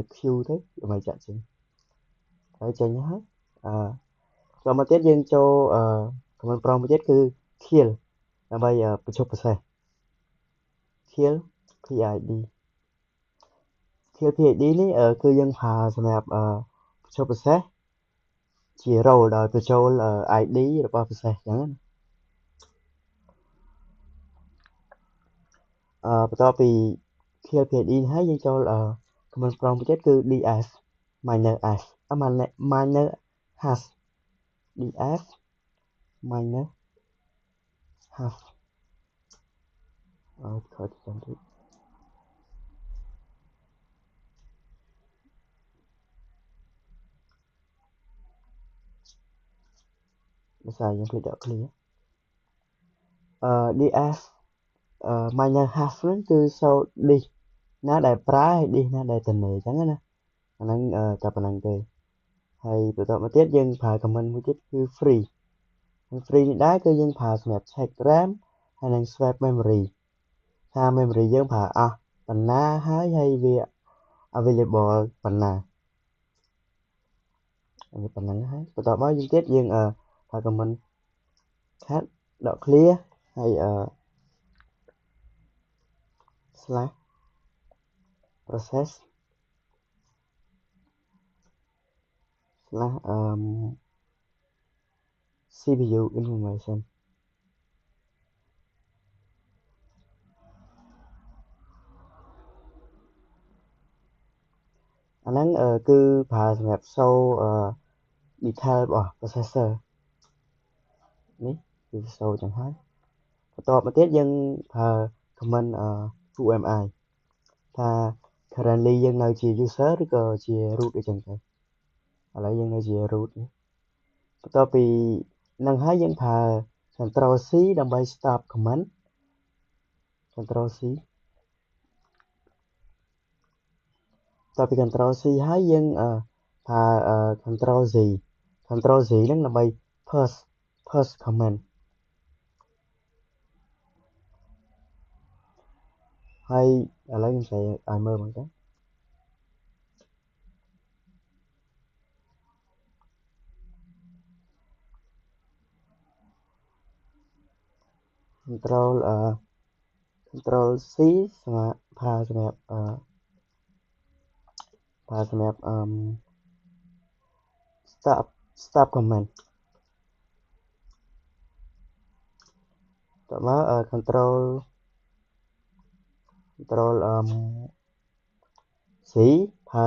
Q thế mày chạy chứ đấy chạy nhá cho mà tiết dương cho comment prompt tiết cứ kill là bây giờ chụp sẽ kill PID kill PID này cứ dương phá xem đẹp chụp sẽ chỉ rồi đời cho ID rồi bao sẽ chẳngបន្ទាប់ពី KPD ហើយយើងចូល command prompt ទៀតគឺ ds minor s minor hash ds minor hash ខុសទៅទៀតភាសាយើងភ្លេចដាក់ clear ds minor hash ហ្នឹងគឺ so dis ណាដែលប្រើហើយ dis ណាដែលតនេអញ្ចឹងណាអាហ្នឹងតែប៉ុណ្្នឹងទេហើយបន្តមកទៀតយើងប្រើ command មួយទៀតគឺ free free នេះដែរគឺយើងប្រើសម្រាប់ check RAM ហើយនិង swap memory ថា memory យើងប្រើអស់ប៉ុណ្ណាហើយវា available ប៉ុណ្ណានេះប៉ុណ្ណឹងហើយបន្តមកយើងទៀតយើងប្រើ command cat ដក clear ហើយ slash process slash CPU information អាហ្នឹងគឺប្រើសម្រាប់ show detail របស់ processor នេះគឺ show ចឹងហើយបន្តមកទៀតយើងប្រើ command UMI ថា currently យើងនៅជា user ឬក៏ជា root អីចឹងទៅឥឡូវយើងនៅជា root បន្ទាប់ពីនឹងហើយយើងប្រើ control C ដើម្បី stop command control C បន្ទាប់ពី control C ហើយយើងប្រើ control Z ហ្នឹងដើម្បី pause command ហើយឥឡូវខ្ញុំsẽឲ្យមើលមកទៅ control C ប្រើសម្រាប់stop command តោះមកcontrol C ប្រើ